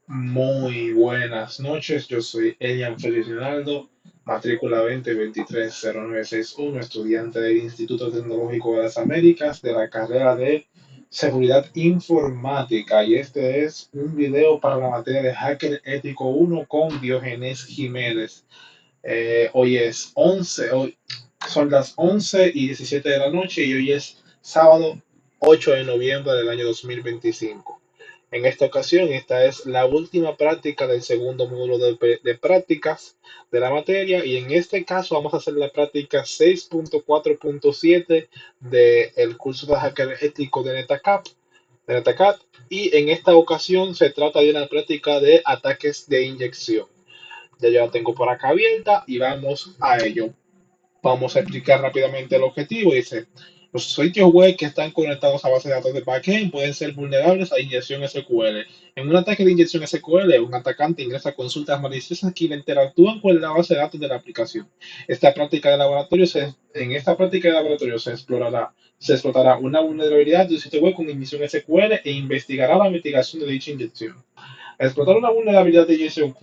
Muy buenas noches, yo soy Elian Félix Leonardo, matrícula 20230961, estudiante del Instituto Tecnológico de las Américas de la carrera de Seguridad Informática y este es un video para la materia de Hacker Ético 1 con Diógenes Jiménez. Hoy es 11, son las 11:17 de la noche y hoy es sábado 8 de noviembre del año 2025. En esta ocasión, esta es la última práctica del segundo módulo de prácticas de la materia y en este caso vamos a hacer la práctica 6.4.7 del curso de hacker ético de NetACAT, y en esta ocasión se trata de una práctica de ataques de inyección. Ya yo la tengo por acá abierta y vamos a ello. Vamos a explicar rápidamente el objetivo. Dice, los sitios web que están conectados a bases de datos de backend pueden ser vulnerables a inyección SQL. En un ataque de inyección SQL, un atacante ingresa consultas maliciosas que interactúan con la base de datos de la aplicación. En esta práctica de laboratorio se explotará una vulnerabilidad de un sitio web con inyección SQL e investigará la mitigación de dicha inyección. Explotar una vulnerabilidad de inyección,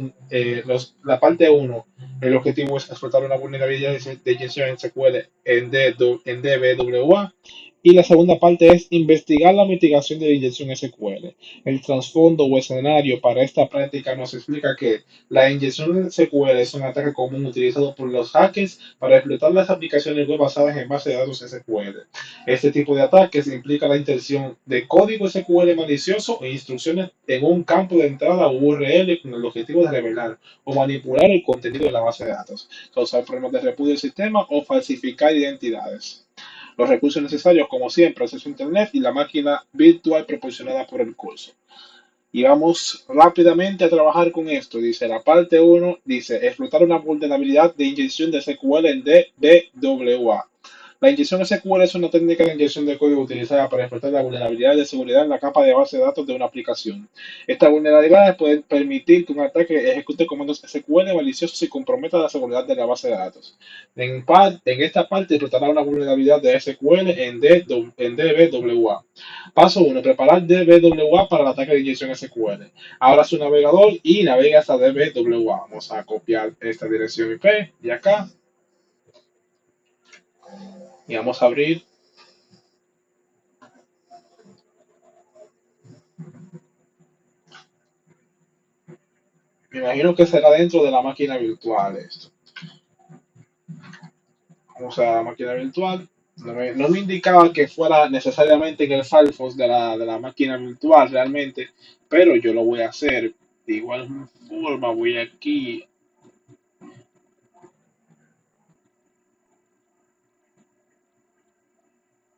la parte uno, el objetivo es explotar una vulnerabilidad de inyección en SQL en DBWA. Y la segunda parte es investigar la mitigación de la inyección SQL. El trasfondo o escenario para esta práctica nos explica que la inyección SQL es un ataque común utilizado por los hackers para explotar las aplicaciones web basadas en base de datos SQL. Este tipo de ataques implica la inserción de código SQL malicioso e instrucciones en un campo de entrada URL con el objetivo de revelar o manipular el contenido de la base de datos, causar problemas de repudio del sistema o falsificar identidades. Los recursos necesarios, como siempre, acceso a Internet y la máquina virtual proporcionada por el curso. Y vamos rápidamente a trabajar con esto. Dice la parte uno, dice explotar una vulnerabilidad de inyección de SQL en DBWA. La inyección SQL es una técnica de inyección de código utilizada para explotar la vulnerabilidad de seguridad en la capa de base de datos de una aplicación. Estas vulnerabilidades pueden permitir que un ataque ejecute comandos SQL maliciosos y comprometa la seguridad de la base de datos. En esta parte explotará una vulnerabilidad de SQL en DBWA. Paso uno, preparar DBWA para el ataque de inyección SQL. Abra su navegador y navega hasta DBWA. Vamos a copiar esta dirección IP de acá y vamos a abrir. Me imagino que será dentro de la máquina virtual esto. Vamos a la máquina virtual. No me indicaba que fuera necesariamente en el Firefox de la máquina virtual realmente, pero yo lo voy a hacer. De igual forma, voy aquí.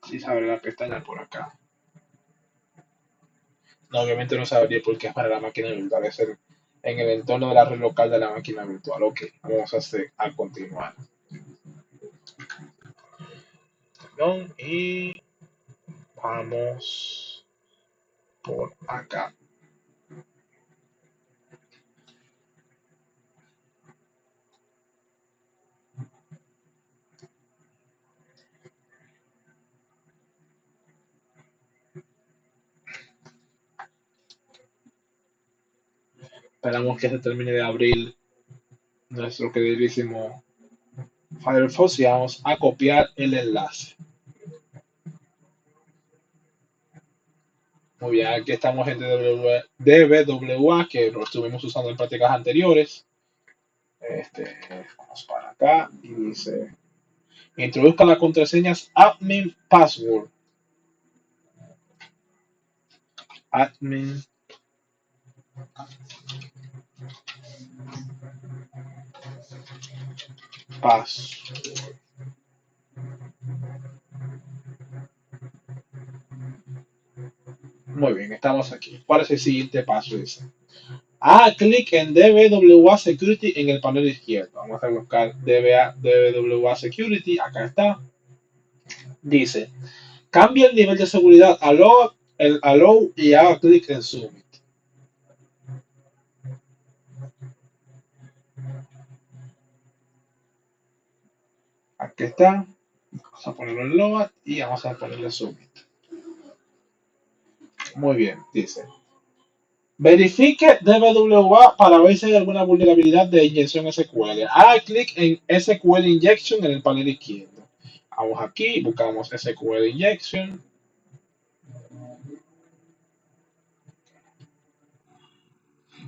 Si se abre la pestaña por acá. No, obviamente no sabría por qué es para la máquina virtual. Es en el entorno de la red local de la máquina virtual. Ok, vamos a continuar. ¿No? Y vamos por acá. Esperamos que se termine de abrir nuestro queridísimo Firefox y vamos a copiar el enlace. Muy bien, aquí estamos en DBWA, que lo estuvimos usando en prácticas anteriores. Vamos para acá y dice, introduzca las contraseñas admin password. Admin password. Muy bien, estamos aquí. ¿Cuál es el siguiente paso? Dice, clic en DBWA Security en el panel izquierdo. Vamos a buscar DBWA Security. Acá está. Dice, cambia el nivel de seguridad allow y haga clic en Submit. Aquí está. Vamos a ponerlo en Load y vamos a ponerle Submit. Muy bien, dice. Verifique DWA para ver si hay alguna vulnerabilidad de inyección SQL. Haga clic en SQL Injection en el panel izquierdo. Vamos aquí, buscamos SQL Injection.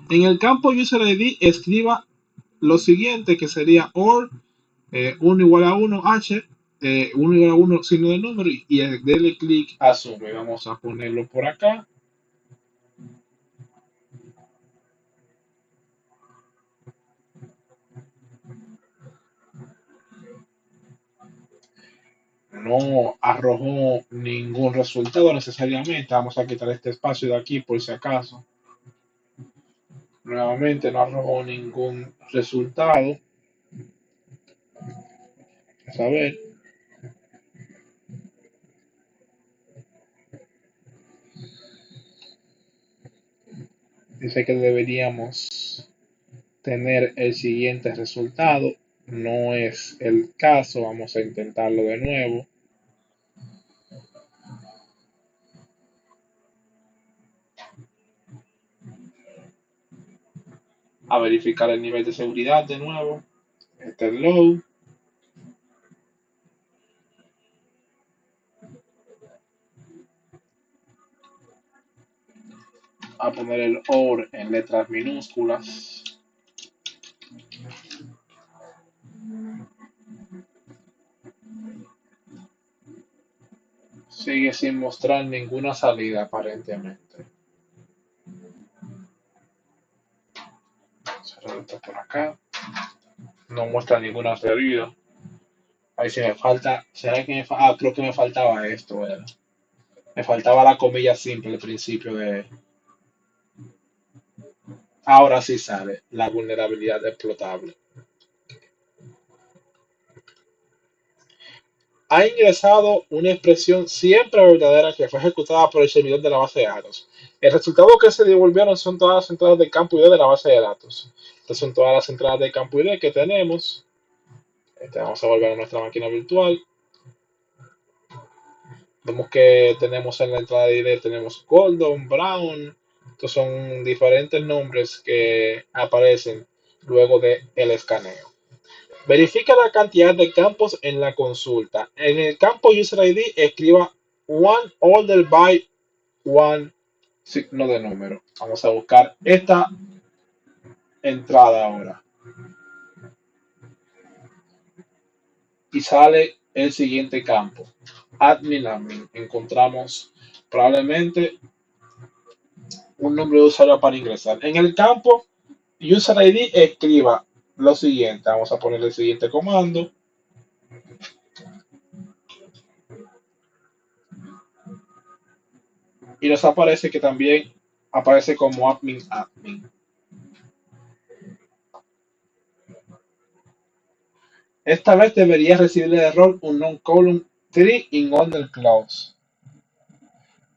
En el campo User ID escriba lo siguiente, que sería OR 1 igual a 1 H, 1 igual a 1 signo de número y denle clic a Zoom. Vamos a ponerlo por acá. No arrojó ningún resultado necesariamente. Vamos a quitar este espacio de aquí por si acaso. Nuevamente no arrojó ningún resultado. Vamos a ver. Dice que deberíamos tener el siguiente resultado. No es el caso. Vamos a intentarlo de nuevo. A verificar el nivel de seguridad de nuevo. Este es low. A poner el OR en letras minúsculas. Sigue sin mostrar ninguna salida aparentemente. Cerrar esto por acá. No muestra ninguna salida. Ahí se me falta. ¿Será que creo que me faltaba esto, ¿verdad? Me faltaba la comilla simple al principio de. Ahora sí sale la vulnerabilidad explotable. Ha ingresado una expresión siempre verdadera que fue ejecutada por el servidor de la base de datos. El resultado que se devolvieron son todas las entradas de campo ID de la base de datos. Estas son todas las entradas de campo ID que tenemos. Vamos a volver a nuestra máquina virtual. Vemos que tenemos en la entrada de ID, tenemos Gordon, Brown. Estos son diferentes nombres que aparecen luego del escaneo. Verifica la cantidad de campos en la consulta. En el campo User ID escriba one order by one signo de número. Vamos a buscar esta entrada ahora. Y sale el siguiente campo. Admin. Encontramos probablemente un nombre de usuario para ingresar. En el campo User ID escriba lo siguiente. Vamos a poner el siguiente comando. Y nos aparece que también aparece como admin. Esta vez debería recibir el error un non-column 3 in order clause.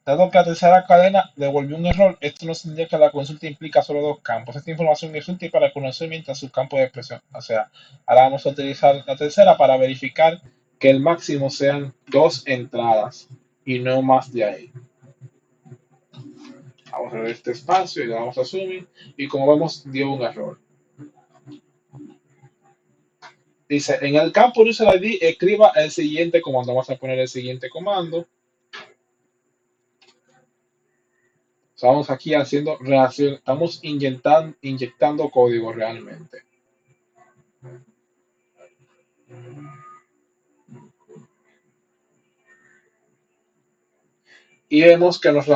Dado que la tercera cadena devolvió un error, esto nos indica que la consulta implica solo dos campos. Esta información es útil para conocer mientras su campo de expresión. O sea, ahora vamos a utilizar la tercera para verificar que el máximo sean dos entradas y no más de ahí. Vamos a ver este espacio y le damos a zooming y como vemos dio un error. Dice, en el campo user ID escriba el siguiente comando. Vamos a poner el siguiente comando. Estamos aquí haciendo relación, estamos inyectando código realmente. Y vemos que nos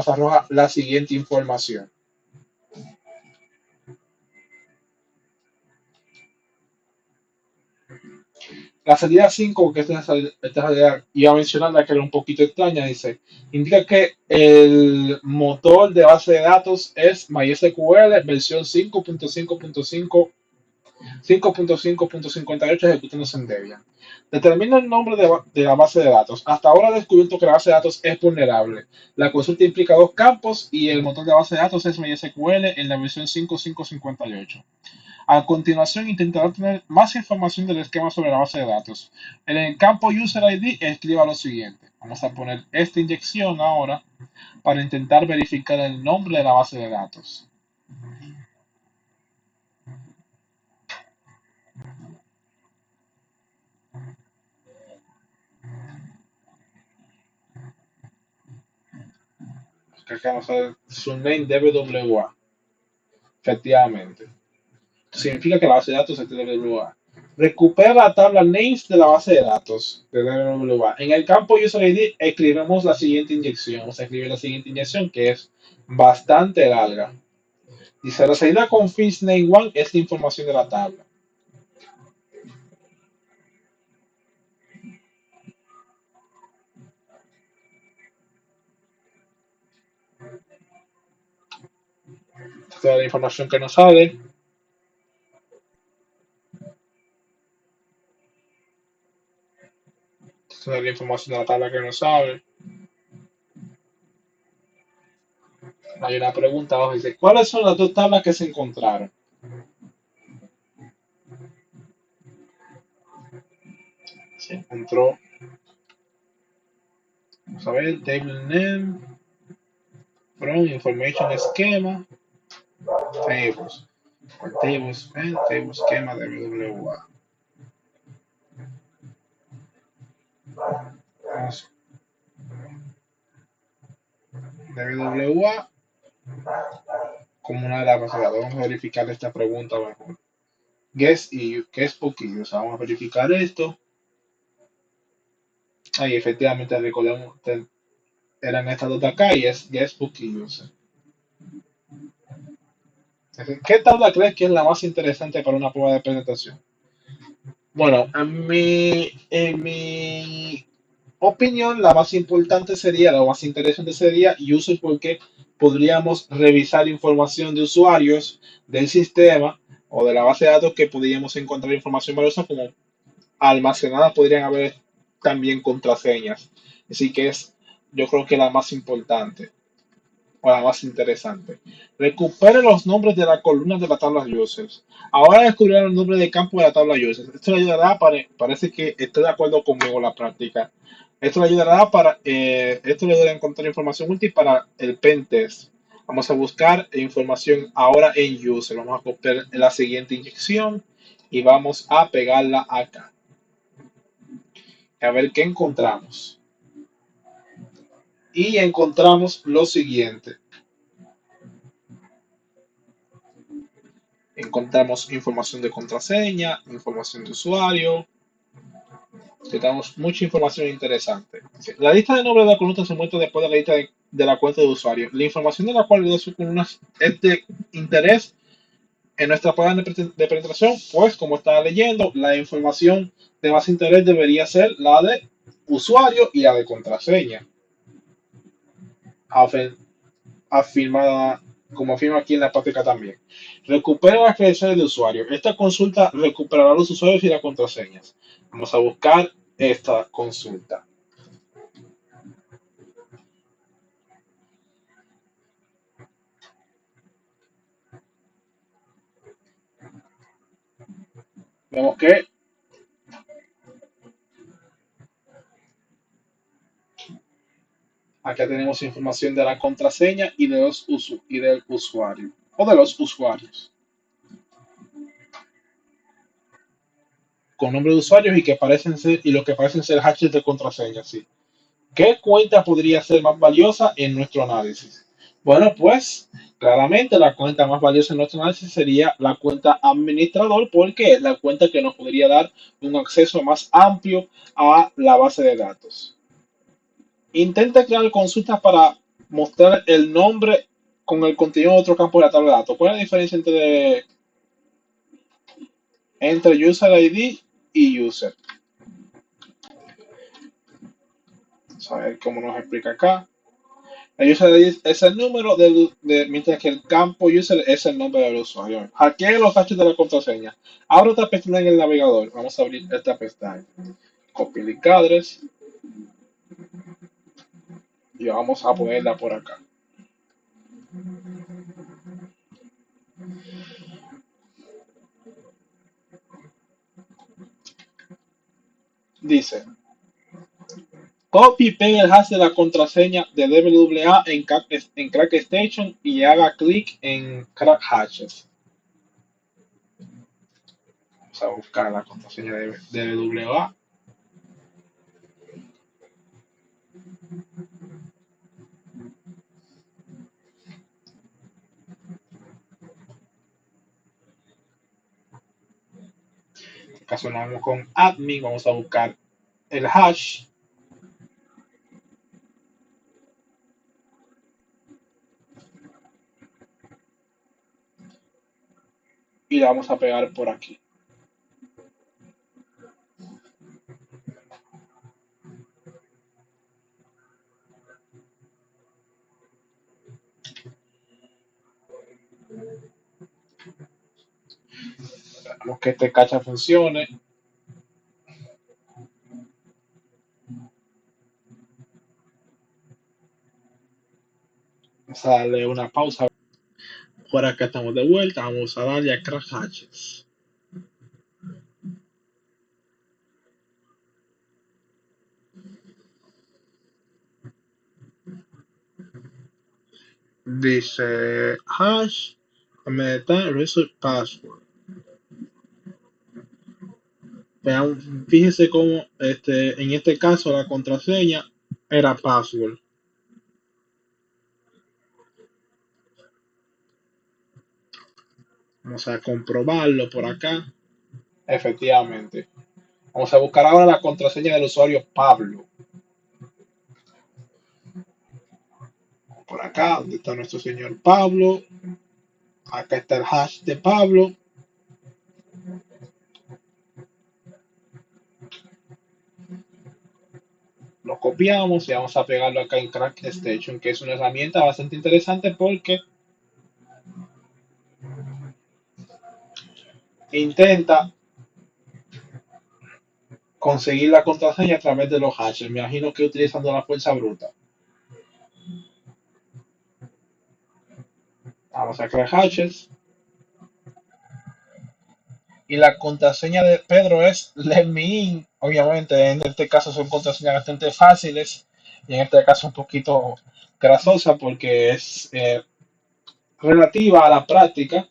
arroja la siguiente información. La salida 5, que esta salida iba a mencionarla que era un poquito extraña, dice, indica que el motor de base de datos es MySQL versión 5.5.5 5.5.58 ejecutándose en Debian. Determina el nombre de la base de datos. Hasta ahora he descubierto que la base de datos es vulnerable. La consulta implica dos campos y el motor de base de datos es MySQL en la versión 5.5.58. A continuación, intentará obtener más información del esquema sobre la base de datos. En el campo User ID, escriba lo siguiente. Vamos a poner esta inyección ahora para intentar verificar el nombre de la base de datos. Que acá nos sale su name DWA. Efectivamente. Significa que la base de datos es DWA. Recupera la tabla names de la base de datos de DWA. En el campo user ID escribimos la siguiente inyección. Vamos a escribir la siguiente inyección que es bastante larga. Dice, la salida con fields name 1 es la información de la tabla. Esta es la información que nos sale. Esta es la información de la tabla que nos sale. Hay una pregunta abajo. Dice, ¿cuáles son las dos tablas que se encontraron? Se encontró, vamos a ver, table name, from information schema, tables. Tables, table schema de WWA. Vamos, WWA como una de las bases de datos. Vamos a verificar esta pregunta mejor. Guess y guess poquillo. O sea, vamos a verificar esto. Ahí efectivamente recordemos eran estas dos de acá y es guess poquillo. O sea. ¿Qué tabla crees que es la más interesante para una prueba de presentación? Bueno, en mi opinión, la más importante sería, la más interesante sería user porque podríamos revisar información de usuarios del sistema o de la base de datos que podríamos encontrar información valiosa como almacenada, podrían haber también contraseñas. Así que es, yo creo que la más importante o la más interesante. Recupere los nombres de las columnas de la tabla users. Ahora descubrirán el nombre de campo de la tabla users. Esto le ayudará parece que estoy de acuerdo conmigo en la práctica. Esto le ayudará esto le ayudará a encontrar información útil para el pentest. Vamos a buscar información ahora en user. Vamos a copiar la siguiente inyección y vamos a pegarla acá. A ver qué encontramos. Y encontramos lo siguiente. Encontramos información de contraseña, información de usuario, tenemos mucha información interesante. La lista de nombres de la columna se muestra después de la lista de la cuenta de usuario. La información de la cual de sus columnas es de interés en nuestra página de penetración, pues como estaba leyendo, la información de más interés debería ser la de usuario y la de contraseña. Afirmada, como afirma aquí en la práctica también. Recupera las credenciales de usuario. Esta consulta recuperará los usuarios y las contraseñas. Vamos a buscar esta consulta. Vemos que acá tenemos información de la contraseña y del usuario o de los usuarios con nombre de usuarios y que parecen ser y lo que parecen ser hashes de contraseña, sí. ¿Qué cuenta podría ser más valiosa en nuestro análisis? Bueno, pues claramente la cuenta más valiosa en nuestro análisis sería la cuenta administrador porque es la cuenta que nos podría dar un acceso más amplio a la base de datos. Intenta crear consultas para mostrar el nombre con el contenido de otro campo de la tabla de datos. ¿Cuál es la diferencia entre user ID y user? Vamos a ver cómo nos explica acá. El user ID es el número mientras que el campo user es el nombre del usuario. Hackea los datos de la contraseña. Abra otra pestaña en el navegador. Vamos a abrir esta pestaña. Copy link address y vamos a ponerla por acá. Dice, copy y pega el hash de la contraseña de DWA en Crack Station y haga clic en Crack Hashes. Vamos a buscar la contraseña de DWA. En este caso nos vamos con admin, vamos a buscar el hash y le vamos a pegar por aquí. Esperamos que este cacha funcione. Vamos a darle una pausa. Por acá estamos de vuelta. Vamos a darle a Crack Hatches. Dice hash, meta, reset password. Vean, fíjese cómo en este caso la contraseña era password. Vamos a comprobarlo por acá. Efectivamente. Vamos a buscar ahora la contraseña del usuario Pablo. Por acá, donde está nuestro señor Pablo. Acá está el hash de Pablo. Lo copiamos y vamos a pegarlo acá en Crack Station, que es una herramienta bastante interesante porque intenta conseguir la contraseña a través de los hashes. Me imagino que utilizando la fuerza bruta. Vamos a crear hashes. Y la contraseña de Pedro es let me in. Obviamente, en este caso son contraseñas bastante fáciles. Y en este caso un poquito grasosa porque es relativa a la práctica.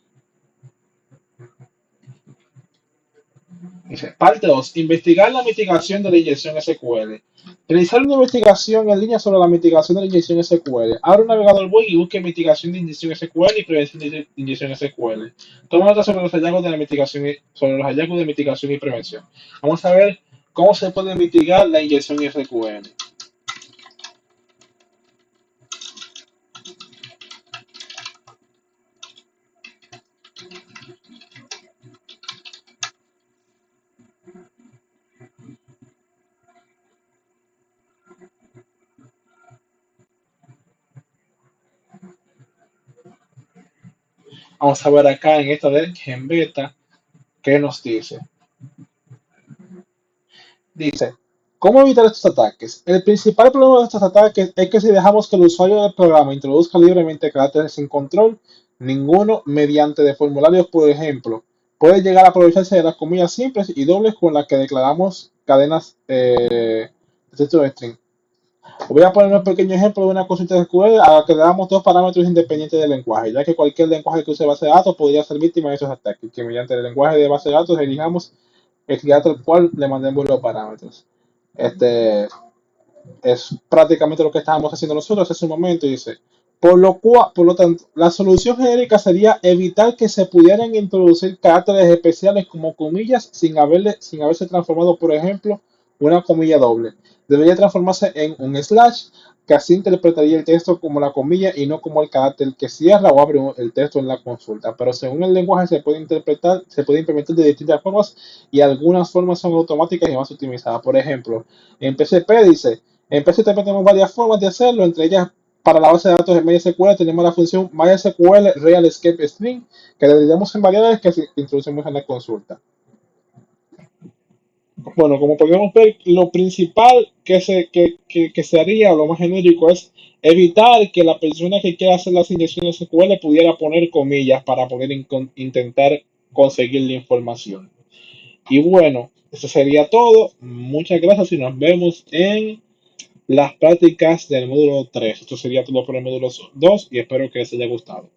Dice, parte 2. Investigar la mitigación de la inyección SQL. Realizar una investigación en línea sobre la mitigación de la inyección SQL. Abre un navegador web y busque mitigación de inyección SQL y prevención de inyección SQL. Toma nota sobre los hallazgos de la mitigación sobre los hallazgos de mitigación y prevención. Vamos a ver cómo se puede mitigar la inyección SQL. Vamos a ver acá en esta de Genbeta qué nos dice. Dice, ¿cómo evitar estos ataques? El principal problema de estos ataques es que si dejamos que el usuario del programa introduzca libremente caracteres sin control, ninguno mediante de formularios, por ejemplo, puede llegar a aprovecharse de las comillas simples y dobles con las que declaramos cadenas de texto de string. Voy a poner un pequeño ejemplo de una consulta de SQL a la que le damos dos parámetros independientes del lenguaje, ya que cualquier lenguaje que use base de datos podría ser víctima de esos ataques, que mediante el lenguaje de base de datos elijamos el dato al cual le mandemos los parámetros. Este es prácticamente lo que estábamos haciendo nosotros hace un momento y dice, por lo tanto, la solución genérica sería evitar que se pudieran introducir caracteres especiales como comillas sin haberse transformado, por ejemplo, una comilla doble. Debería transformarse en un slash que así interpretaría el texto como la comilla y no como el carácter que cierra o abre el texto en la consulta. Pero según el lenguaje se puede implementar de distintas formas y algunas formas son automáticas y más optimizadas. Por ejemplo, en PCP dice, en PCP tenemos varias formas de hacerlo, entre ellas para la base de datos de MySQL tenemos la función MySQL Real Escape String que le dividimos en variables que introducimos en la consulta. Bueno, como podemos ver, lo principal que se haría, o lo más genérico, es evitar que la persona que quiera hacer las inyecciones SQL pudiera poner comillas para poder intentar conseguir la información. Y bueno, eso sería todo. Muchas gracias y nos vemos en las prácticas del módulo 3. Esto sería todo por el módulo 2 y espero que les haya gustado.